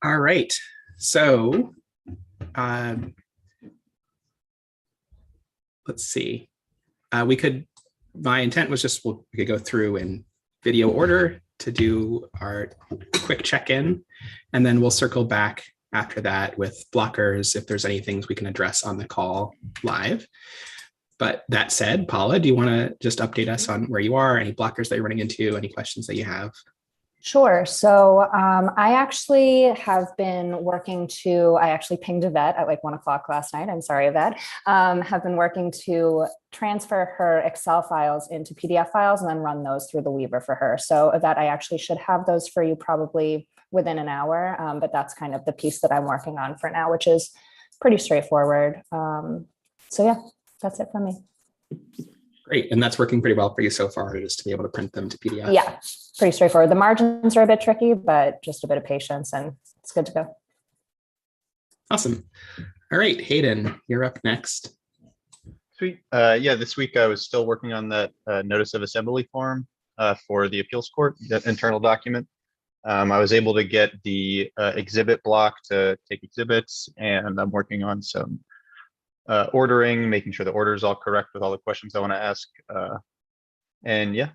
All right. So um, let's see. My intent was just we could go through in video order to do our quick check-in, and then we'll circle back after that with blockers if there's any things we can address on the call live. But that said, Paula, do you want to just update us on where you are, any blockers that you're running into, any questions that you have? Sure. So I actually have been working I actually pinged Yvette at like 1 o'clock last night. I'm sorry, Yvette. Have been working to transfer her Excel files into PDF files and then run those through the Weaver for her. So Yvette, I actually should have those for you probably within an hour, but that's kind of the piece that I'm working on for now, which is pretty straightforward. So yeah, that's it from me. Great. And that's working pretty well for you so far, just to be able to print them to PDF. Yeah, pretty straightforward. The margins are a bit tricky, but just a bit of patience and it's good to go. Awesome. All right, Hayden, you're up next. Sweet. Yeah, this week I was still working on that notice of assembly form for the appeals court, that internal document. I was able to get the exhibit block to take exhibits, and I'm working on some ordering, making sure the order is all correct with all the questions I want to ask. And yeah,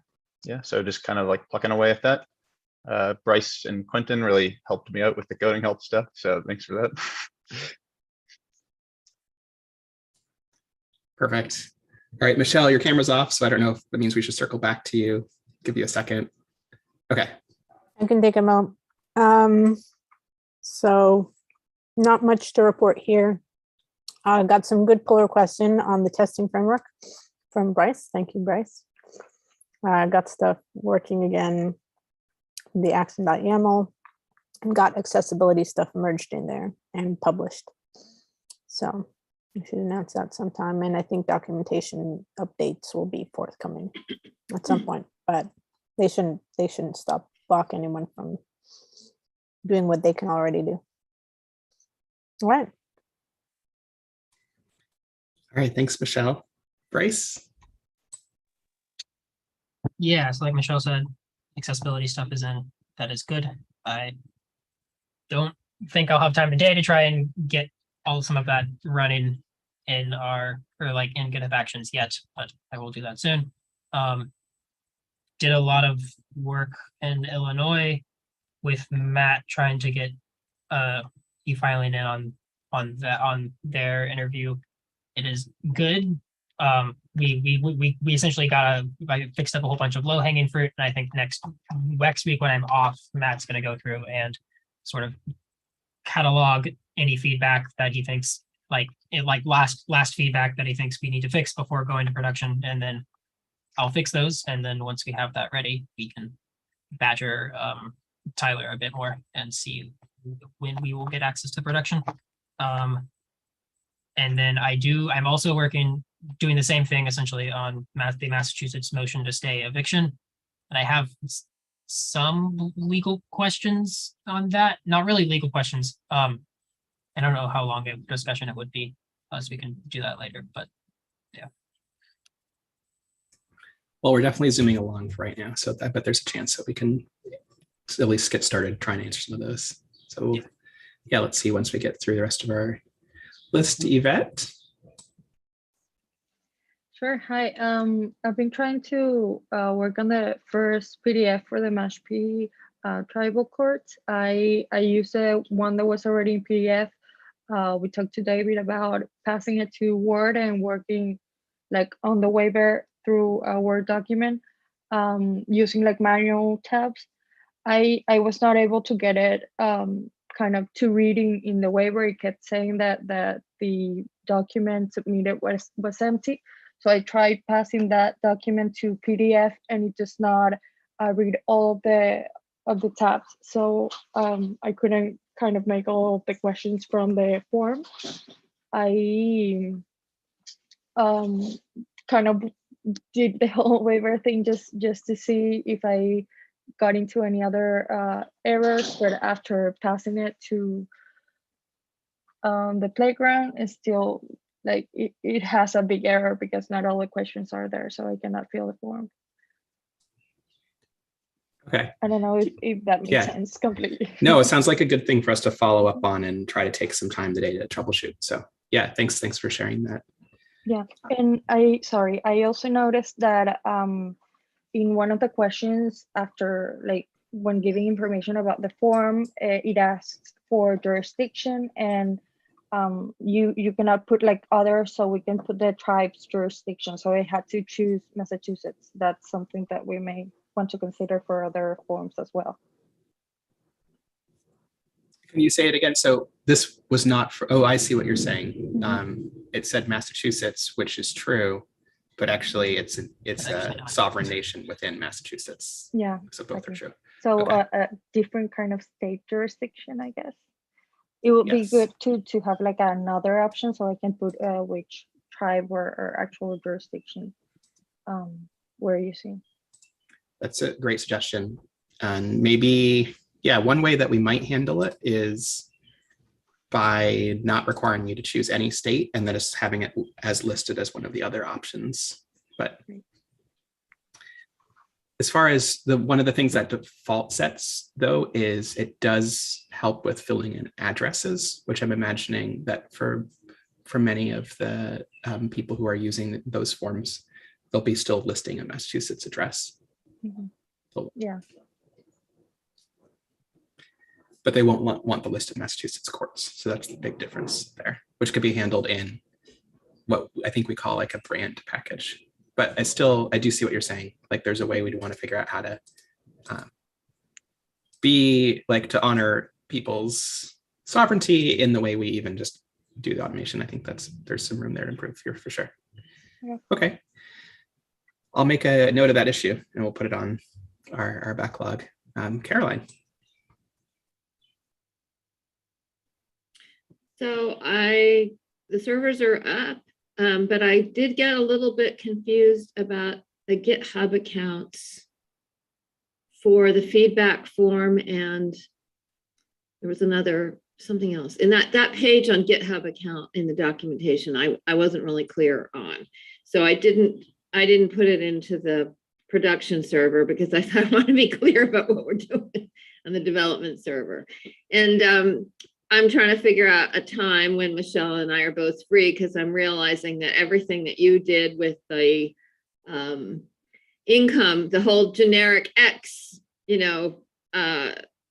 so just kind of like plucking away at that. Bryce and Quentin really helped me out with the coding help stuff, so thanks for that. Perfect. All right, Michelle, your camera's off, so I don't know if that means we should circle back to you. Give you a second. Okay. I can take a moment. So not much to report here. I got some good pull requests in on the testing framework from Bryce. Thank you, Bryce. Got stuff working again, the Axon.yaml, and got accessibility stuff merged in there and published. So I should announce that sometime. And I think documentation updates will be forthcoming at some point, but they shouldn't block anyone from doing what they can already do. All right. All right, thanks, Michelle. Bryce? Yeah, so like Michelle said, accessibility stuff is in. That is good. I don't think I'll have time today to try and get some of that running in in GitHub Actions yet, but I will do that soon. Did a lot of work in Illinois with Matt trying to get e-filing in on their interview. It is good. We essentially I fixed up a whole bunch of low-hanging fruit, and I think next week when I'm off, Matt's going to go through and sort of catalog any feedback that he thinks last feedback that he thinks we need to fix before going to production, and then I'll fix those. And then once we have that ready, we can badger Tyler a bit more and see when we will get access to production. And then I'm also doing the same thing essentially on the Massachusetts motion to stay eviction. And I have some legal questions on that. Not really legal questions. I don't know how long a discussion it would be, so we can do that later, but yeah. Well, we're definitely zooming along for right now, so I bet there's a chance that we can at least get started trying to answer some of those. So yeah, let's see once we get through the rest of our list. Yvette? Sure. Hi. I've been trying to work on the first PDF for the Mashpee tribal court. I used one that was already in PDF. We talked to David about passing it to Word and working like on the waiver through a Word document using like manual tabs. I was not able to get it kind of to reading in the waiver. It kept saying that the document submitted was empty. So I tried passing that document to PDF, and it does not read all of the tabs. So I couldn't kind of make all of the questions from the form. I kind of did the whole waiver thing just to see if I got into any other errors, but after passing it to the playground, it's still like it has a big error because not all the questions are there, so I cannot fill the form. Okay. I don't know if that makes Yeah. sense completely. No, it sounds like a good thing for us to follow up on and try to take some time today to troubleshoot. So yeah, thanks for sharing that. Yeah, and I also noticed that in one of the questions after, like, when giving information about the form, it asks for jurisdiction, and you cannot put like other, so we can put the tribe's jurisdiction. So I had to choose Massachusetts. That's something that we may want to consider for other forms as well. Can you say it again? So this was not for, oh, I see what you're saying. It said Massachusetts, which is true, but actually it's Actually a not. sovereign nation within Massachusetts. Yeah. So both are Okay. true. So Okay. a different kind of state jurisdiction, I guess. It would be Yes. good to have like another option, so I can put which tribe or actual jurisdiction we're using. That's a great suggestion. And maybe, yeah, one way that we might handle it is by not requiring you to choose any state and then just having it as listed as one of the other options. But as far as one of the things that default sets, though, is it does help with filling in addresses, which I'm imagining that for many of the people who are using those forms, they'll be still listing a Massachusetts address. Mhm. So- Yeah. But they won't want the list of Massachusetts courts. So that's the big difference there, which could be handled in what I think we call like a brand package. But I do see what you're saying. Like there's a way we'd want to figure out how to be like to honor people's sovereignty in the way we even just do the automation. I think there's some room there to improve here for sure. Yeah. Okay. I'll make a note of that issue and we'll put it on our backlog. Caroline. So the servers are up, but I did get a little bit confused about the GitHub accounts for the feedback form, and there was something else. And that page on GitHub account in the documentation, I wasn't really clear on. So I didn't put it into the production server because I thought I want to be clear about what we're doing on the development server. And I'm trying to figure out a time when Michelle and I are both free, because I'm realizing that everything that you did with the income, the whole generic X,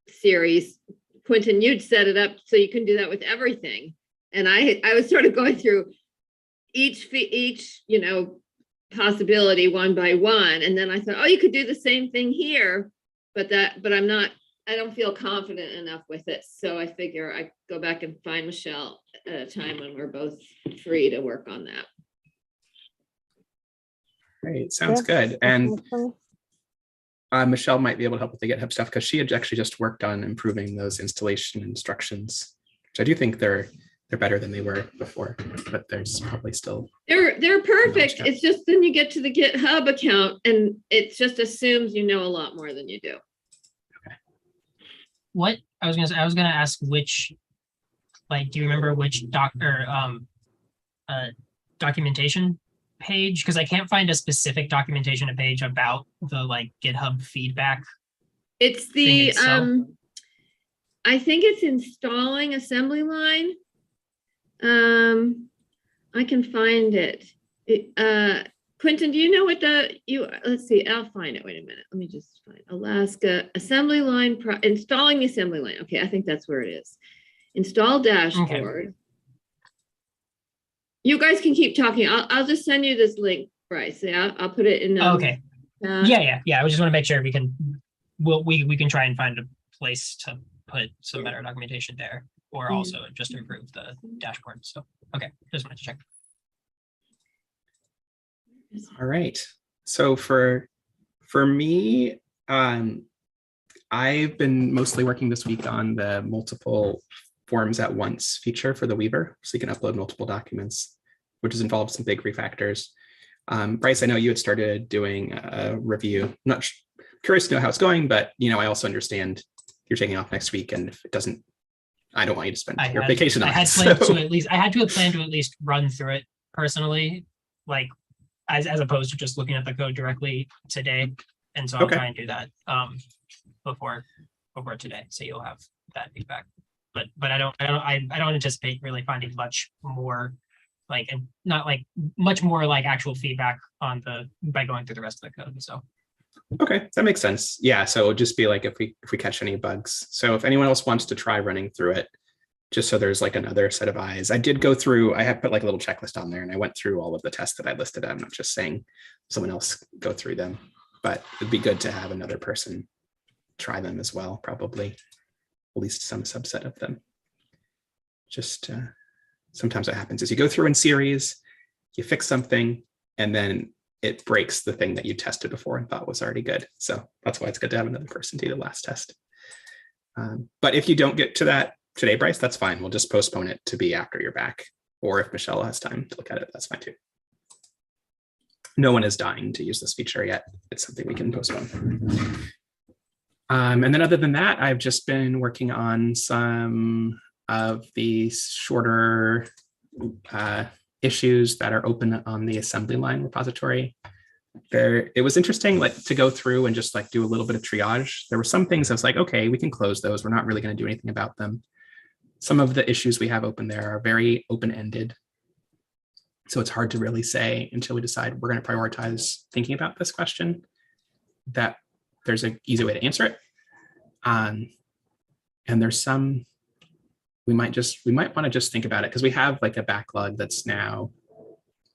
series, Quentin, you'd set it up so you can do that with everything. And I was sort of going through each possibility one by one. And then I thought, oh, you could do the same thing here, but I don't feel confident enough with it. So I figure I go back and find Michelle at a time when we're both free to work on that. Great, sounds Yeah, good. And works for me. Michelle might be able to help with the GitHub stuff because she had actually just worked on improving those installation instructions, which I do think they're better than they were before, but there's probably still. They're perfect. Yeah. It's just then you get to the GitHub account and it just assumes you know a lot more than you do. What I was gonna ask which, like, do you remember which documentation page? Because I can't find a specific documentation page about the like GitHub feedback. It's Thing the itself? I think it's installing assembly line. I can find it. Quentin, do you know what let's see, I'll find it. Wait a minute. Let me just find Alaska assembly line, installing the assembly line. Okay, I think that's where it is. Install dashboard. You guys can keep talking. I'll just send you this link, Bryce. Yeah, I'll put it in. Okay. Yeah. I just want to make sure we can try and find a place to put some better documentation there, or also just improve the dashboard. So, okay, just wanted to check. All right. So for me, I've been mostly working this week on the multiple forms at once feature for the Weaver, so you can upload multiple documents, which has involved some big refactors. Bryce, I know you had started doing a review. I'm not curious to know how it's going, but I also understand you're taking off next week, and if it doesn't, I don't want you to spend your vacation on it. I had to plan to at least run through it personally, like as opposed to just looking at the code directly today. And so I'll Okay. try and do that. before today, so you'll have that feedback. But I don't anticipate really finding much more like, and not like much more like actual feedback on by going through the rest of the code. So Okay, that makes sense. Yeah, so it would just be like if we catch any bugs. So if anyone else wants to try running through it, just so there's like another set of eyes. I did go through, I have put like a little checklist on there and I went through all of the tests that I listed. I'm not just saying someone else go through them, but it'd be good to have another person try them as well, probably at least some subset of them. Just sometimes what happens is you go through in series, you fix something, and then it breaks the thing that you tested before and thought was already good. So that's why it's good to have another person do the last test. But if you don't get to that today, Bryce, that's fine. We'll just postpone it to be after you're back. Or if Michelle has time to look at it, that's fine too. No one is dying to use this feature yet. It's something we can postpone. And then other than that, I've just been working on some of the shorter issues that are open on the assembly line repository. It was interesting, like, to go through and just like do a little bit of triage. There were some things I was like, okay, we can close those. We're not really going to do anything about them. Some of the issues we have open there are very open-ended. So it's hard to really say until we decide we're going to prioritize thinking about this question, that there's an easy way to answer it. And there's some, we might want to just think about it because we have like a backlog that's now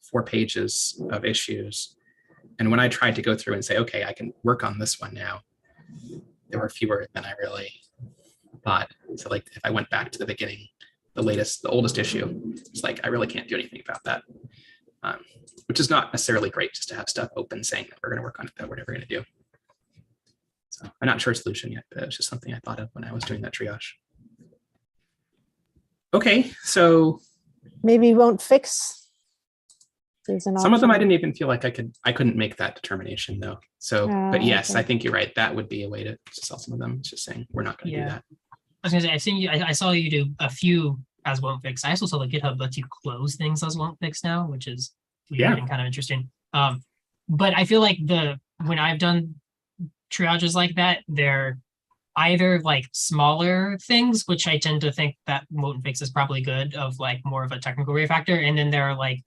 4 pages of issues. And when I tried to go through and say, okay, I can work on this one now, there were fewer than I really thought. So like if I went back to the beginning, the oldest issue, it's like, I really can't do anything about that, which is not necessarily great just to have stuff open saying that we're going to work on it, that we're never going to do. So I'm not sure a solution yet, but it was just something I thought of when I was doing that triage. Okay, so Maybe won't fix. some of them I didn't even feel like I couldn't make that determination though. So, but yes, okay. I think you're right. That would be a way to solve some of them. It's just saying we're not going to do that. I was gonna say, I saw you do a few as won't fix. I also saw that GitHub lets you close things as won't fix now, which is weird and kind of interesting. But I feel like when I've done triages like that, they're either like smaller things, which I tend to think that won't fix is probably good, of like more of a technical refactor, and then there are like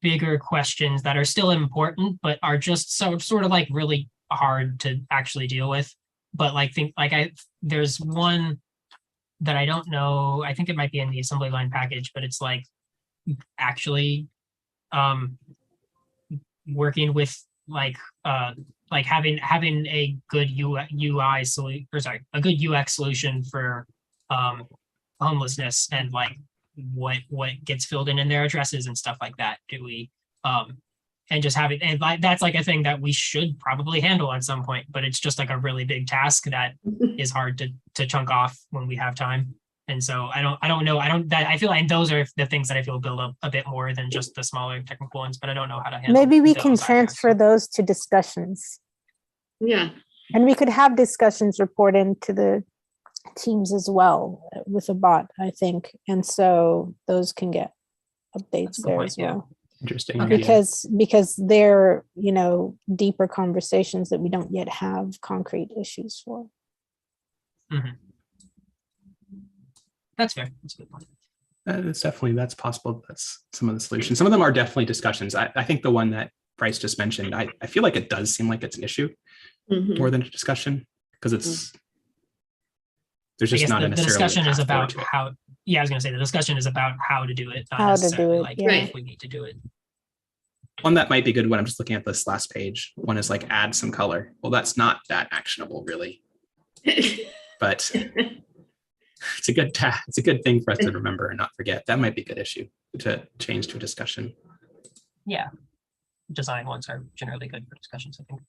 bigger questions that are still important, but are just sort of like really hard to actually deal with. But like there's one that I don't know. I think it might be in the assembly line package, but it's like actually working with like having a good UI solution, or sorry, a good UX solution for homelessness, and like what gets filled in their addresses and stuff like that. Do we and just have it, and like that's like a thing that we should probably handle at some point, but it's just like a really big task that is hard to chunk off when we have time. And so I don't know. I feel like those are the things that I feel build up a bit more than just the smaller technical ones, but I don't know how to handle. Maybe we can those either, transfer so. those to discussions. Yeah, And we could have discussions report into the teams as well with a bot, I think. And so those can get updates That's a good there point, as well. Interesting. Okay. idea. Because they're, deeper conversations that we don't yet have concrete issues for. That's fair. That's a good point. That's possible. That's some of the solutions. Some of them are definitely discussions. I think the one that Bryce just mentioned, I feel like it does seem like it's an issue mhm. more than a discussion, because there's I just guess not the necessarily discussion is a path forward about to it. how. Yeah, I was gonna say the discussion is about how to do it, not How to do necessarily it, like yeah. if we need to do it. One that might be good when I'm just looking at this last page. One is like add some color. Well, that's not that actionable really, but it's a good thing for us to remember and not forget. That might be a good issue to change to a discussion. Yeah, design ones are generally good for discussions, I think.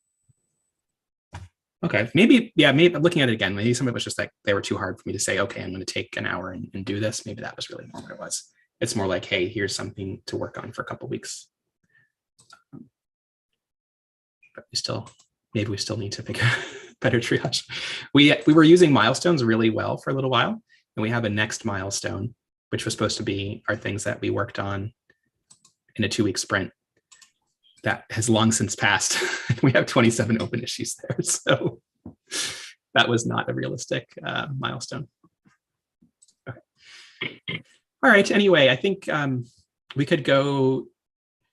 Okay, maybe looking at it again, maybe some of it was just like they were too hard for me to say, okay, I'm going to take an hour and do this. Maybe that was really more what it was. It's more like, hey, here's something to work on for a couple of weeks. But maybe we still need to figure better triage. We were using milestones really well for a little while, and we have a next milestone, which was supposed to be our things that we worked on in a 2-week sprint. That has long since passed. We have 27 open issues there. So that was not a realistic milestone. Okay. All right. Anyway, I think we could go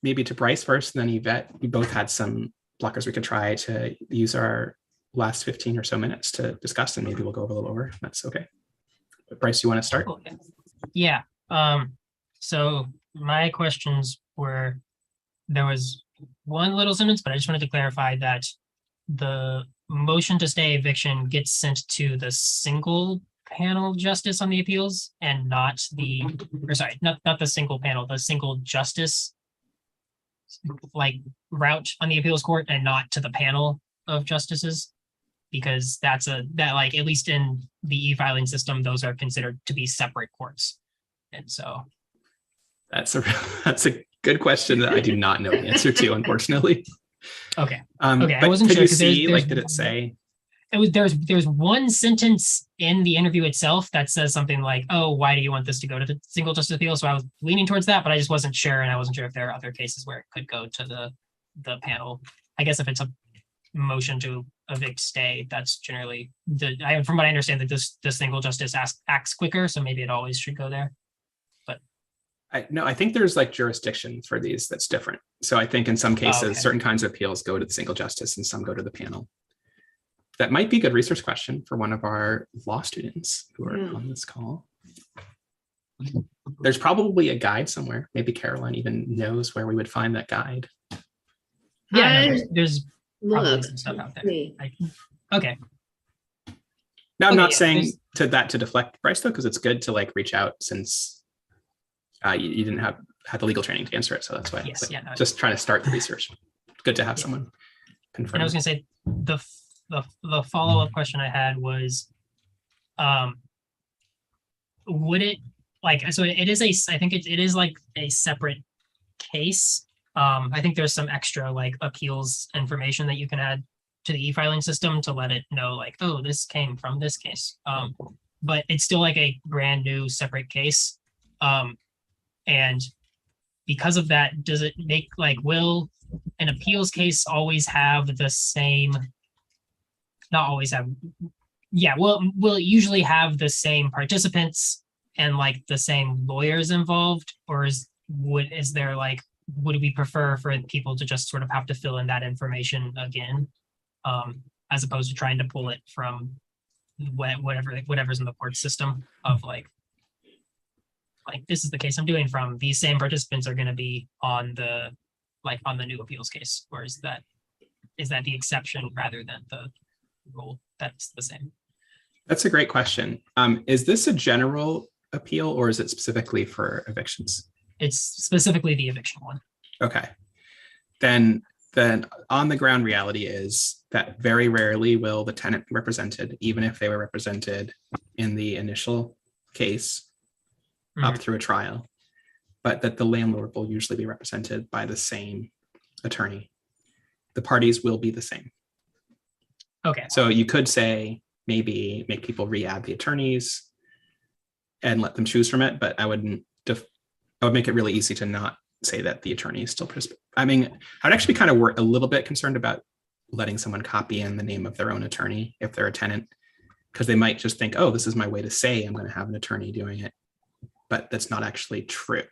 maybe to Bryce first, and then Yvette. We both had some blockers we could try to use our last 15 or so minutes to discuss, and maybe we'll go a little over. That's okay. But Bryce, you want to start? Cool. Yeah. So my questions were, there was one little sentence, but I just wanted to clarify that the motion to stay eviction gets sent to the single panel justice on the appeals and not the, or sorry, not the single panel, the single justice like route on the appeals court, and not to the panel of justices, because that like, at least in the e-filing system, those are considered to be separate courts. And so that's a good question that I do not know the answer to, unfortunately. okay. Okay, I wasn't could sure, you 'cause see, there's- like, did it say? It was there's one sentence in the interview itself that says something like, "Oh, why do you want this to go to the single justice appeal?" So I was leaning towards that, but I just wasn't sure, and I wasn't sure if there are other cases where it could go to the panel. I guess if it's a motion to evict stay, that's generally from what I understand, that the single justice acts quicker, so maybe it always should go there. No, I think there's like jurisdiction for these that's different. So I think in some cases, okay. certain kinds of appeals go to the single justice and some go to the panel. That might be a good research question for one of our law students who are on this call. There's probably a guide somewhere. Maybe Caroline even knows where we would find that guide. Yeah, no, I- there's probably Look, some stuff out there. see. Okay. Now, I'm Okay, not yeah, saying to deflect Bryce though, because it's good to like reach out since you didn't have the legal training to answer it. So that's why Yes, like, yeah, no, just trying to start the research. Good to have Yeah. someone confirm. And I was gonna say the follow-up question I had was, would it like, so it is I think it is like a separate case. I think there's some extra like appeals information that you can add to the e-filing system to let it know like, oh, this came from this case. But it's still like a brand new separate case. And because of that, does it make like, will an appeals case always have the same, not always have, yeah, will it usually have the same participants and like the same lawyers involved? Or would we prefer for people to just sort of have to fill in that information again, as opposed to trying to pull it from whatever's in the court system of like this is the case I'm doing from, these same participants are going to be on the new appeals case, or is that the exception rather than the rule that's the same? That's a great question. Is this a general appeal or is it specifically for evictions? It's specifically the eviction one. Okay. Then on the ground reality is that very rarely will the tenant be represented, even if they were represented in the initial case up through a trial, but that the landlord will usually be represented by the same attorney. The parties will be the same. Okay. So you could say maybe make people re-add the attorneys and let them choose from it, but I would make it really easy to not say that the attorney is still I mean, I would actually be kind of a little bit concerned about letting someone copy in the name of their own attorney if they're a tenant, because they might just think, oh, this is my way to say I'm going to have an attorney doing it, but that's not actually true.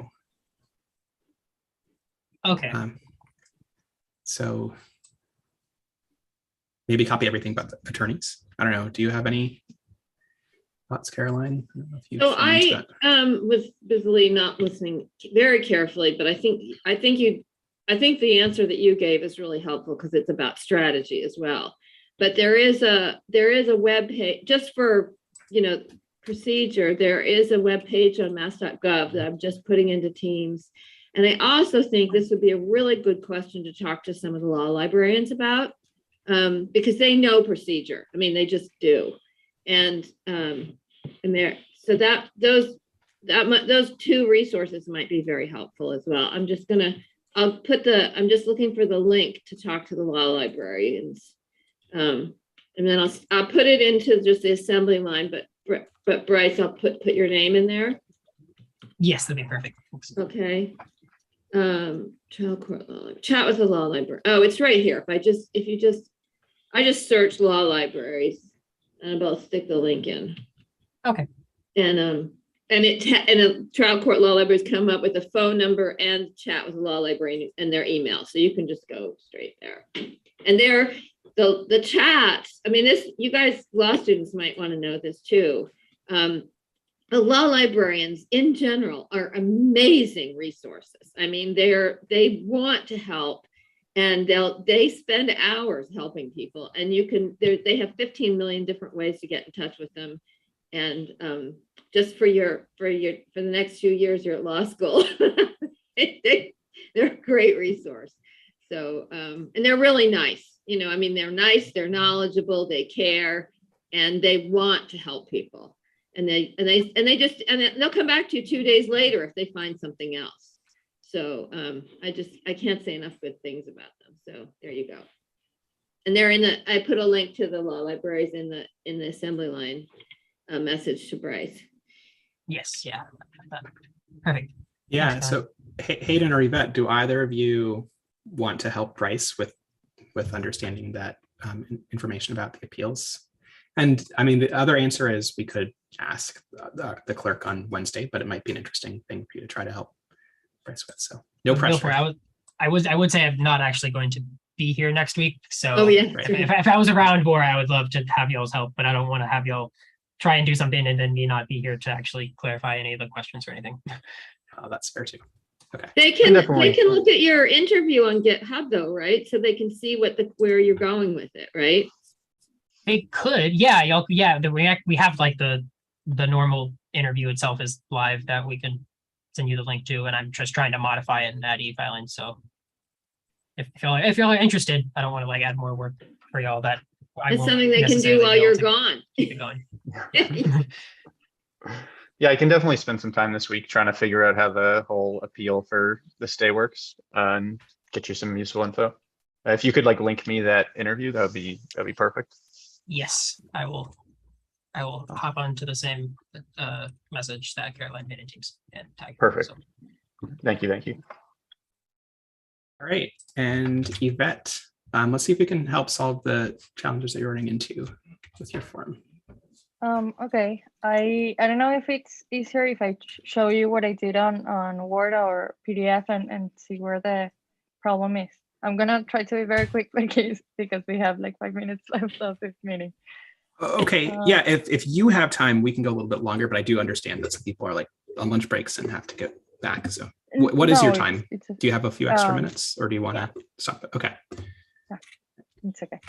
Okay. So maybe copy everything but the attorneys. I don't know. Do you have any thoughts, Caroline? I don't know if you've So looked into I that. was busily not listening very carefully, but I think the answer that you gave is really helpful because it's about strategy as well. But there is a web page just for, procedure. There is a web page on mass.gov that I'm just putting into Teams. And I also think this would be a really good question to talk to some of the law librarians about, because they know procedure. I mean, they just do. And those two resources might be very helpful as well. I'm just looking for the link to talk to the law librarians. And then I'll put it into just the assembly line, but Bryce, I'll put your name in there. Yes, that'd be perfect. Okay. Trial court law, chat with the law library. Oh, it's right here. I just search law libraries. And I'll stick the link in. Okay. And a trial court law libraries come up with a phone number and chat with the law librarian and their email. So you can just go straight there. And the chats, I mean, you guys, law students might want to know this too. The law librarians in general are amazing resources. I mean, they want to help, and they spend hours helping people, and they have 15 million different ways to get in touch with them. And just for the next few years you're at law school, they're a great resource. So and they're really nice. You know, I mean, they're nice, they're knowledgeable, they care, and they want to help people. And they'll come back to you 2 days later if they find something else. So I can't say enough good things about them. So there you go. And they're I put a link to the law libraries in the assembly line message to Bryce. Yes, yeah. Perfect. Yeah. Thanks, So Hayden or Yvette, do either of you want to help Bryce with understanding that information about the appeals? And I mean, the other answer is we could ask the clerk on Wednesday, but it might be an interesting thing for you to try to help Bryce with. So no Go pressure. for it. I would say I'm not actually going to be here next week. So Oh yeah. Right. if I was around more, I would love to have y'all's help, but I don't want to have y'all try and do something and then me not be here to actually clarify any of the questions or anything. That's fair too. Okay. They can Definitely. look at your interview on GitHub though, right? So they can see where you're going with it, right? They could, yeah, y'all, yeah. We have like the normal interview itself is live that we can send you the link to, and I'm just trying to modify it and add e-filing. So if y'all are interested, I don't want to like add more work for y'all that I It's won't something they can do necessarily while be able you're to gone. keep it going. Yeah, I can definitely spend some time this week trying to figure out how the whole appeal for the stay works and get you some useful info. If you could like link me that interview, that'd be perfect. Yes, I will hop onto the same message that Caroline made in Teams and tag her. Perfect. So, Thank you. All right. And Yvette, let's see if we can help solve the challenges that you're running into with your form. Okay. I don't know if it's easier if I show you what I did on Word or PDF and see where the problem is. I'm gonna try to be very quick because we have like 5 minutes left of this meeting. Okay. Yeah. If you have time, we can go a little bit longer, but I do understand that some people are like on lunch breaks and have to get back. So what is your No, time? It's Do you have a few extra Um, minutes or do you want to stop it? Okay. it's okay.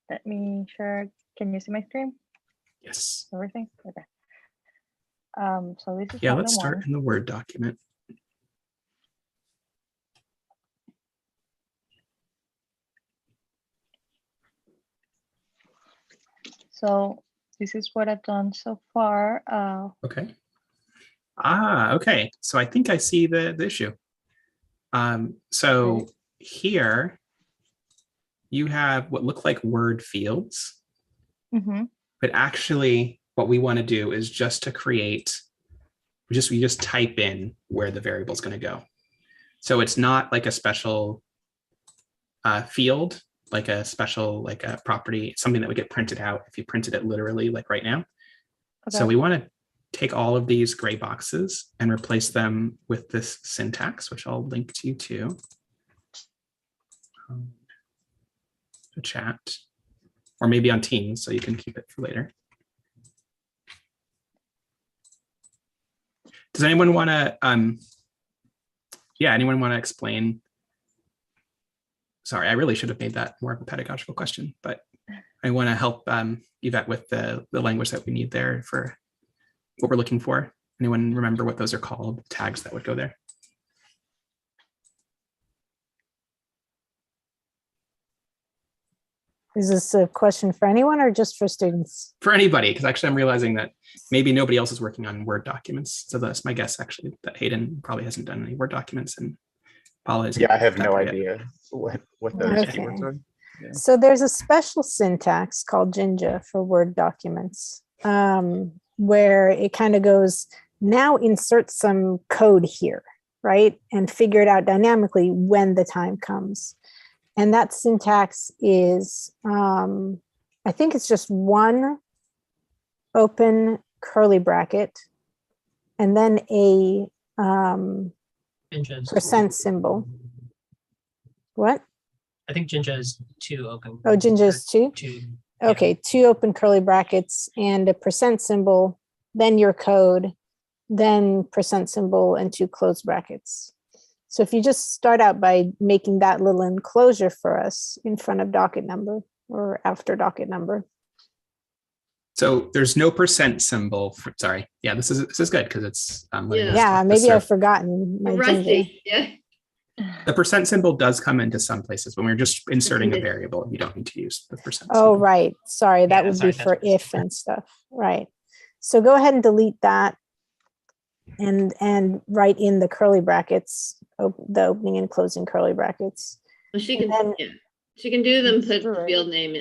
Let me share. Can you see my screen? Yes. Everything? Okay. So this is Yeah. problem Let's start one. in the Word document. So this is what I've done so far. Okay. Okay. So I think I see the issue. So Okay. here you have what look like word fields, Mhm. but actually what we want to do is just to create, we just type in where the variable is going to go. So it's not like a special field, like a special, like a property, something that would get printed out if you printed it literally like right now. So Okay. we want to take all of these gray boxes and replace them with this syntax, which I'll link to you to the chat, or maybe on Teams, so you can keep it for later. Does anyone want to, anyone want to explain? Sorry, I really should have made that more of a pedagogical question, but I want to help Yvette with the language that we need there for what we're looking for. Anyone remember what those are called, tags that would go there? Is this a question for anyone or just for students? For anybody, because actually I'm realizing that maybe nobody else is working on Word documents. So that's my guess, actually, that Hayden probably hasn't done any Word documents and Paula isn't. Yeah, I have no got there yet. idea what those Okay. keywords are. So there's a special syntax called Jinja for Word documents, where it kind of goes, now insert some code here, right? And figure it out dynamically when the time comes. And that syntax is I think it's just one open curly bracket and then a Jinja's percent symbol. What? I think Jinja is 2 open. Oh, Jinja is 2? 2. Okay, 2 open curly brackets and a percent symbol, then your code, then percent symbol and 2 closed brackets. So if you just start out by making that little enclosure for us in front of docket number or after docket number. So there's no percent symbol for, sorry. Yeah, this is good because it's letting us Yeah, the maybe I've surf- forgotten my Jinja. Rusty, yeah. the percent symbol does come into some places when we're just inserting a variable. You don't need to use the percent. Oh, symbol. right. Sorry, that Yeah, would sorry, be for that's if and stuff. Right. So go ahead and delete that and write in the curly brackets, the opening and closing curly brackets. Well, she And can, then- yeah, she can do them, put Sure. the field name,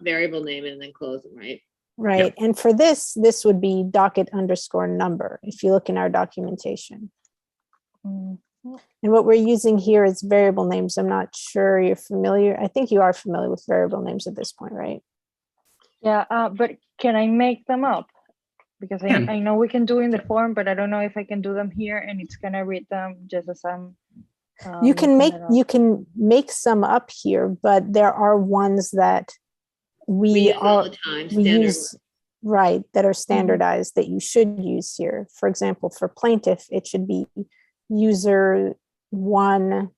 variable name and then close them, right? Right. And for this would be docket underscore number, if you look in our documentation. Mm. And what we're using here is variable names. I'm not sure you're familiar. I think you are familiar with variable names at this point, right? Yeah, but can I make them up? Because Can. I know we can do in the form, but I don't know if I can do them here and it's gonna read them just as I'm. You can making it up. some up here, but there are ones that We we use all are the time, we standard. use, right, that are standardized that you should use here. For example, for plaintiff, it should be user 1,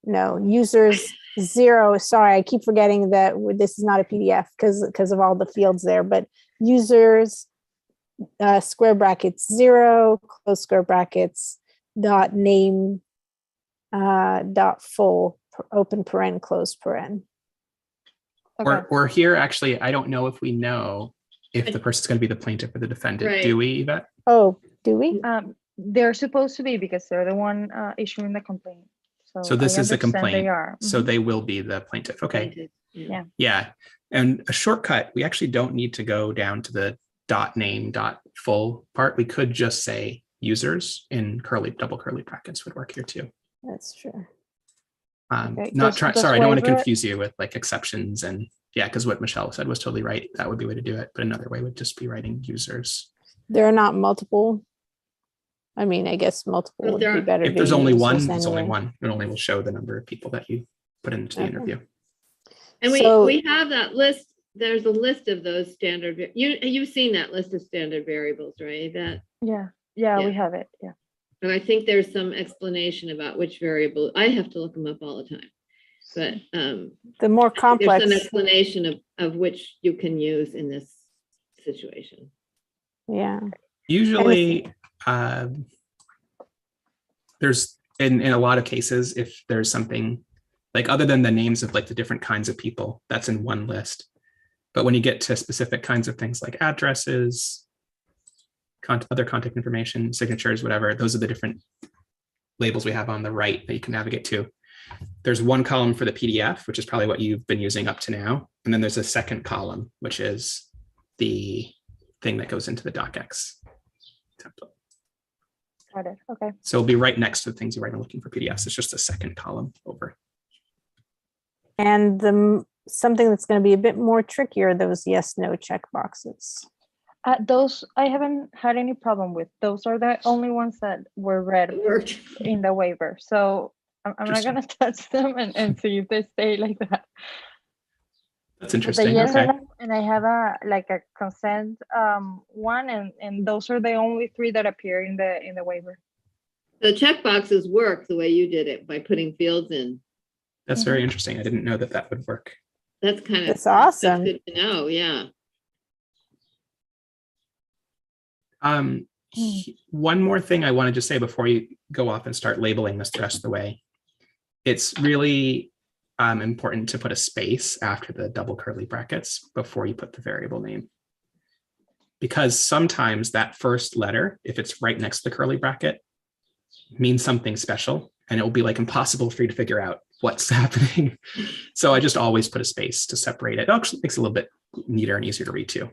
no, users 0. Sorry, I keep forgetting that this is not a PDF because of all the fields there, but users square brackets 0, close square brackets, dot name, dot full, open paren, close paren. Okay. Or here, actually, I don't know if we know if the person's going to be the plaintiff or the defendant. Right. Do we, Yvette? Oh, do we? They're supposed to be because they're the one issuing the complaint. So this I is the understand complaint. They are. So Mhm. they will be the plaintiff. Okay. Yeah. Yeah. And a shortcut, we actually don't need to go down to the dot name, dot full part. We could just say users in double curly brackets would work here too. That's true. Okay, Not does- trying, does sorry, I don't want to waiver- confuse you with like exceptions and yeah, because what Michelle said was totally right. That would be a way to do it. But another way would just be writing users. There are not multiple. I mean, I guess multiple Well, would there be are- better. If there's being only users one, it's only anyway. one. It only will show the number of people that you put into the Okay. interview. And So- we have that list. There's a list of those standard, you've seen that list of standard variables, right? That, Yeah, Yeah. we have it. Yeah. and I think there's some explanation about which variable, I have to look them up all the time. But The more there's complex, an explanation of which you can use in this situation. yeah. Usually, there's in a lot of cases, if there's something like other than the names of like the different kinds of people, that's in one list. But when you get to specific kinds of things like addresses, other contact information, signatures, whatever, those are the different labels we have on the right that you can navigate to. There's one column for the PDF, which is probably what you've been using up to now. And then there's a second column, which is the thing that goes into the docx template. Got it. Okay. So it'll be right next to the things you write when looking for PDFs. It's just a second column over. And something that's going to be a bit more trickier, those yes, no check boxes. Those I haven't had any problem with. Those are the only ones that were read It worked. in the waiver. So I'm not gonna touch them and see if they stay like that. That's The interesting. yes Okay. and I have a consent one and those are the only 3 that appear in the waiver. The check boxes work the way you did it by putting fields in. That's very interesting. I didn't know that that would work. That's kind of. That's awesome. Good to know, yeah. One more thing I want to just say before you go off and start labeling this the rest of the way. It's really important to put a space after the double curly brackets before you put the variable name. Because sometimes that first letter, if it's right next to the curly bracket, means something special and it will be like impossible for you to figure out what's happening. So I just always put a space to separate it. It actually makes it a little bit neater and easier to read too.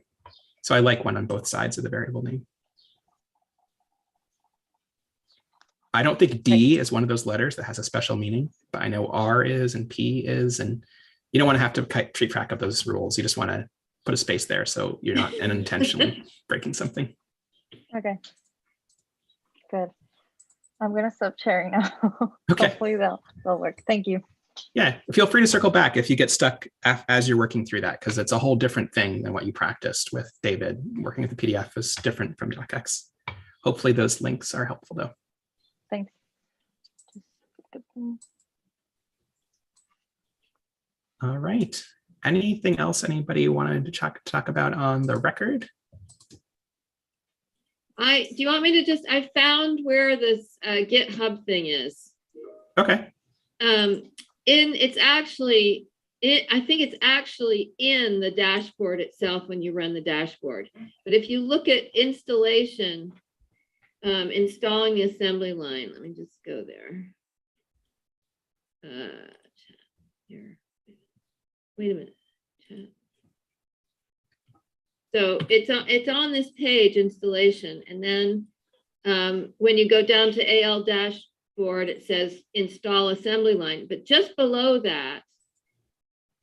So I like one on both sides of the variable name. I don't think D is one of those letters that has a special meaning, but I know R is and P is, and you don't want to have to keep track of those rules. You just want to put a space there so you're not unintentionally breaking something. Okay. Good. I'm gonna stop sharing now. Okay. Hopefully they'll work. Thank you. Yeah, feel free to circle back if you get stuck as you're working through that, because it's a whole different thing than what you practiced with David. Working with the PDF is different from DocX. Hopefully those links are helpful though. Thanks. All right. Anything else anybody wanted to talk about on the record? Do you want me to just, I found where this GitHub thing is. Okay. It's actually, I think it's actually in the dashboard itself when you run the dashboard. But if you look at installation, installing the assembly line, let me just go there. Here. Wait a minute. Chat. So it's on this page, installation, and then when you go down to AL dashboard, it says install assembly line. But just below that,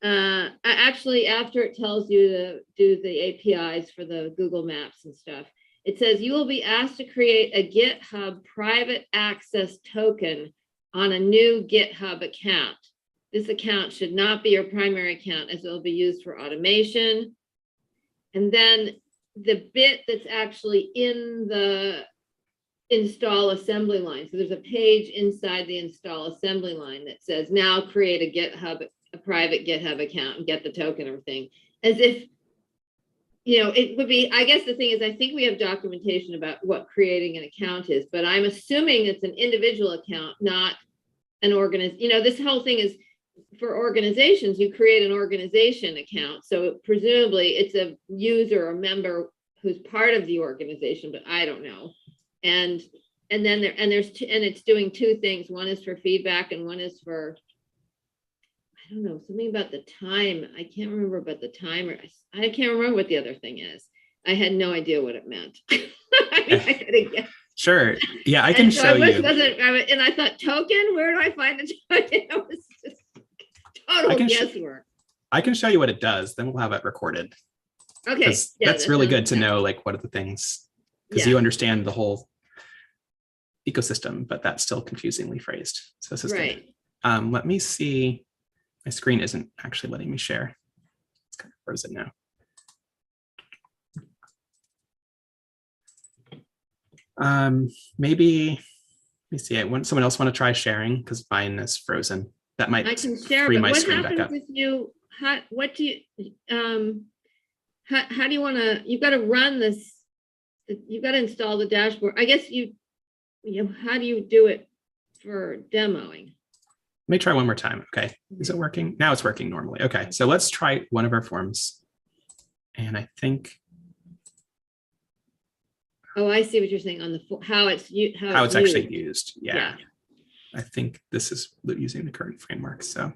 actually, after it tells you to do the APIs for the Google Maps and stuff, it says you will be asked to create a GitHub private access token on a new GitHub account. This account should not be your primary account, as it will be used for automation. And then the bit that's actually in the install assembly line. So there's a page inside the install assembly line that says now create a private GitHub account and get the token or thing. As if, you know, it would be, I guess the thing is, I think we have documentation about what creating an account is, but I'm assuming it's an individual account, not an organization. You know, this whole thing is, for organizations, you create an organization account. So presumably it's a user or member who's part of the organization, but I don't know. And then it's doing two things. One is for feedback and one is for, I don't know, something about the time. I can't remember about the timer. I can't remember what the other thing is. I had no idea what it meant. I mean, I gotta guess. Sure. Yeah, I can show you. And I thought, token, where do I find a token? It was just total guesswork. I can show you what it does, then we'll have it recorded. Okay. Yeah, that's really good to know, like, what are the things, because you understand the whole ecosystem, but that's still confusingly phrased. So this is right. Good. Let me see. My screen isn't actually letting me share. It's kind of frozen now. Maybe, let me see. Someone else want to try sharing, because mine is frozen. That might I can share, free but my what screen back up. happens if you, how do you want to, you've got to run this, you've got to install the dashboard. I guess you know, how do you do it for demoing? Let me try one more time. Okay, is it working? Now it's working normally. Okay, so let's try one of our forms. And I think. Oh, I see what you're saying on the how it's actually used. Yeah. I think this is using the current framework. So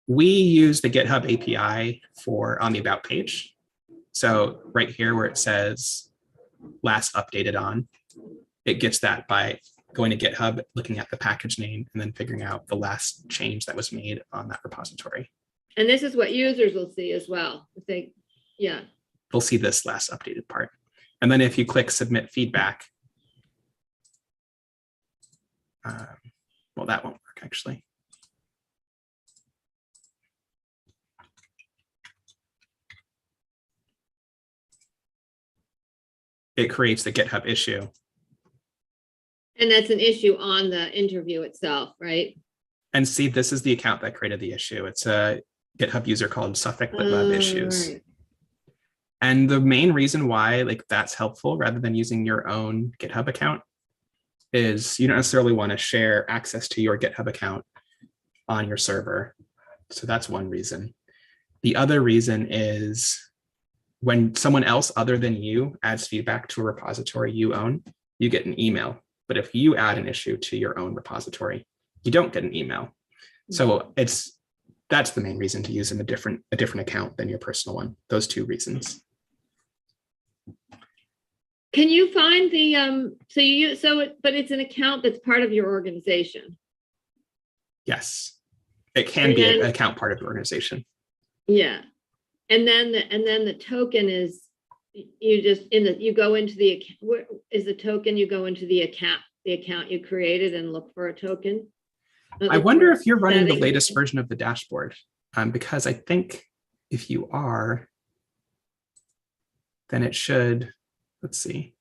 we use the GitHub API on the About page. So right here where it says last updated on, it gets that by going to GitHub, looking at the package name, and then figuring out the last change that was made on that repository. And this is what users will see as well. They'll see this last updated part. And then if you click submit feedback, well, that won't work actually. It creates the GitHub issue. And that's an issue on the interview itself, right? And see, this is the account that created the issue. It's a GitHub user called Suffolk GitLab Issues. Right. And the main reason why that's helpful rather than using your own GitHub account is you don't necessarily want to share access to your GitHub account on your server. So that's one reason. The other reason is when someone else other than you adds feedback to a repository you own, you get an email. But if you add an issue to your own repository, you don't get an email. So that's the main reason to use a different account than your personal one. Those two reasons. Can you find the but it's an account that's part of your organization? Yes, it can be an account part of your organization. Yeah. And then the token is, you just, you go into the, where is the token, you go into the account you created and look for a token. I wonder if you're running the Settings. latest version of the dashboard, because I think if you are, then it should, let's see.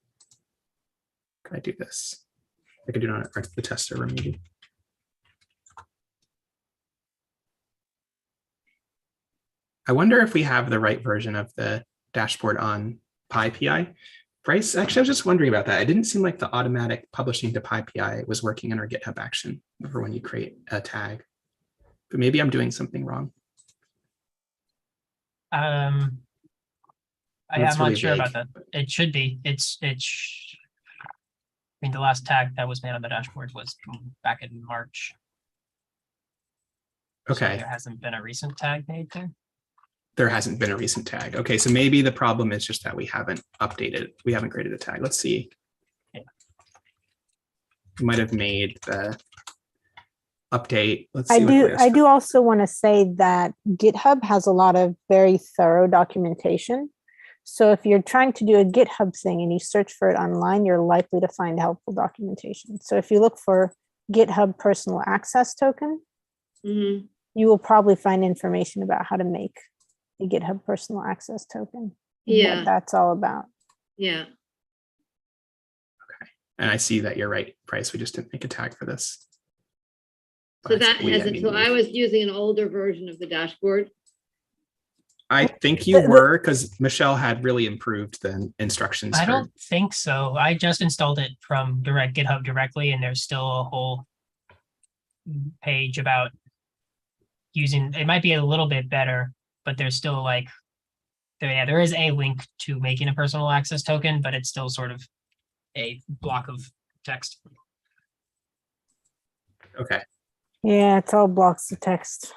Can I do this? I could do it on the test server maybe. I wonder if we have the right version of the dashboard on PyPI. Bryce, actually, I was just wondering about that. It didn't seem like the automatic publishing to PyPI was working in our GitHub action for when you create a tag. But maybe I'm doing something wrong. I That's am not really sure about vague. that. It should be. I mean, the last tag that was made on the dashboard was back in March. So Okay, there hasn't been a recent tag made there. there hasn't been a recent tag. Okay, so maybe the problem is just that we haven't updated, we haven't created a tag. Let's see. Yeah. We might have made the update. Let's see. I what do. latest I do also want to say that GitHub has a lot of very thorough documentation. So if you're trying to do a GitHub thing and you search for it online, you're likely to find helpful documentation. So if you look for GitHub personal access token, Mhm. you will probably find information about how to make a GitHub personal access token. and Yeah. What that's all about. Yeah. And I see that you're right, Bryce. We just didn't make a tag for this. So But that we, I hasn't, mean, so I was using an older version of the dashboard. I think you were, because Michelle had really improved the instructions. I for- don't think so. I just installed it from direct GitHub directly, and there's still a whole page about using, it might be a little bit better, but there's still like, there is a link to making a personal access token, but it's still sort of a block of text. Okay, Yeah, it's all blocks of text.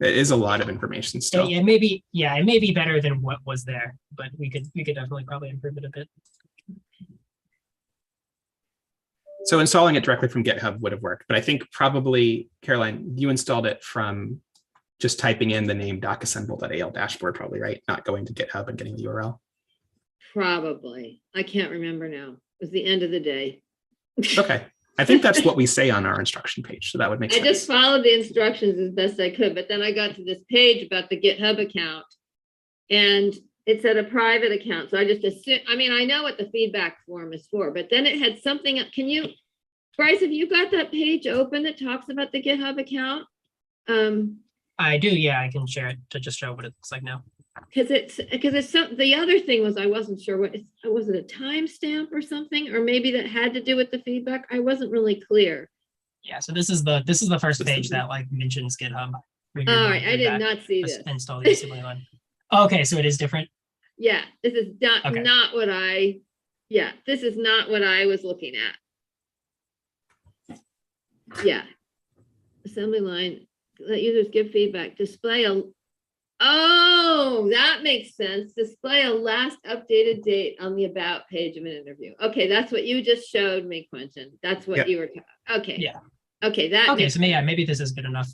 it is a lot of information still. It may be better than what was there, but we could definitely probably improve it a bit. So installing it directly from GitHub would have worked, but I think probably, Caroline, you installed it from just typing in the name docassemble.al dashboard, probably, right? Not going to GitHub and getting the URL. Probably. I can't remember now. It was the end of the day. Okay, I think that's what we say on our instruction page, so that would make I sense. just followed the instructions as best I could, but then I got to this page about the GitHub account. And it said a private account, so I just assumed, I mean, I know what the feedback form is for, but then it had something, can you, Bryce, have you got that page open that talks about the GitHub account? I do, yeah, I can share it to just show what it looks like now. Because it's some, the other thing was I wasn't sure what, was it a timestamp or something? Or maybe that had to do with the feedback? I wasn't really clear. Yeah, so this is the first This is page the- that like mentions GitHub. where All you're going right, I through did that, not see this. install the assembly line. Okay, so it is different. Yeah, this is not, Okay. not what this is not what I was looking at. Yeah. Assembly line, let users give feedback, display a, oh, that makes sense. Display a last updated date on the about page of an interview. Okay, that's what you just showed me, Quentin. That's what Yep. you were, okay. Yeah. Okay, that Okay, makes, so maybe this is good enough.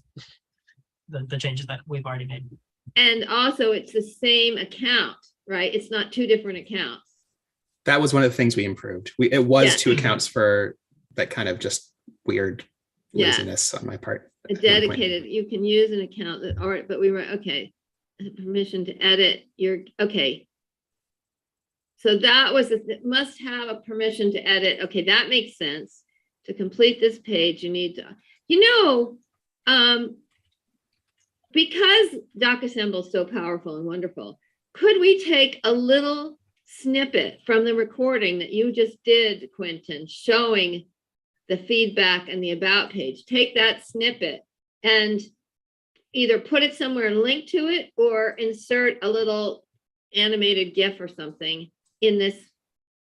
The changes that we've already made. and also it's the same account, right? It's not two different accounts. That was one of the things we improved. It was Yeah. two accounts for that kind of just weird Yeah. laziness on my part. A at one point. dedicated, you can use an account that, all right, but we were, okay. Permission to edit your, okay. So that was, it must have a permission to edit. Okay, that makes sense. To complete this page, you need to, because DocAssemble is so powerful and wonderful, could we take a little snippet from the recording that you just did, Quentin, showing the feedback and the about page? Take that snippet and either put it somewhere and link to it, or insert a little animated GIF or something in this,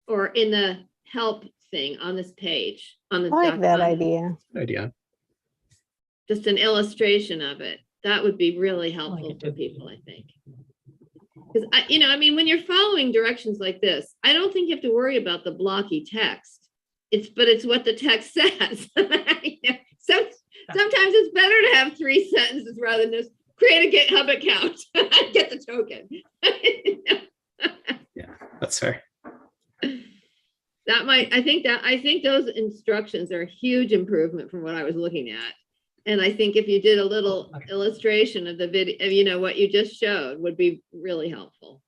or in the help thing on this page. On the I like that doc- idea. Good idea. Just an illustration of it. That would be really helpful it for too. people, I think. Because I mean, when you're following directions like this, I don't think you have to worry about the blocky text. But it's what the text says. Sometimes it's better to have 3 sentences rather than just create a GitHub account, get the token. That's fair. I think those instructions are a huge improvement from what I was looking at. And I think if you did a little Okay. illustration of the video, what you just showed would be really helpful.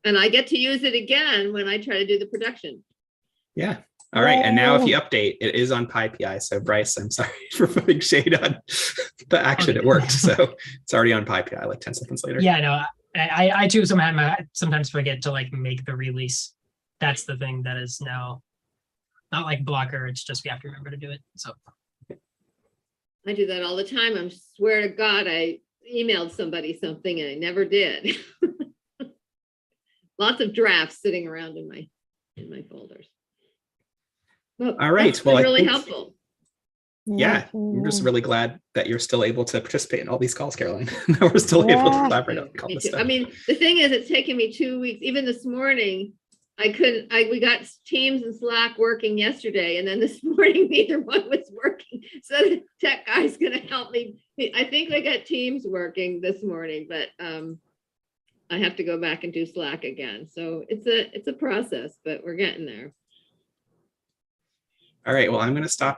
And I get to use it again when I try to do the production. Yeah. All right. And now if you update, it is on PyPI. So Bryce, I'm sorry for putting shade on the action. It worked. So it's already on PyPI like 10 seconds later. Yeah, no, I too sometimes forget to like make the release. That's the thing that is now not like blocker. It's just we have to remember to do it. So I do that all the time. I swear to God, I emailed somebody something and I never did. Lots of drafts sitting around in my folders. Well, All right, that's well, been I really think- helpful. Yeah. I'm just really glad that you're still able to participate in all these calls, Caroline. That we're still able to Yeah. collaborate on all Me this too. stuff. I mean, the thing is, it's taken me 2 weeks. Even this morning, we got Teams and Slack working yesterday, and then this morning, neither one was working. So the tech guy's gonna help me. I think I got Teams working this morning, but I have to go back and do Slack again. So it's a process, but we're getting there. All right. Well, I'm going to stop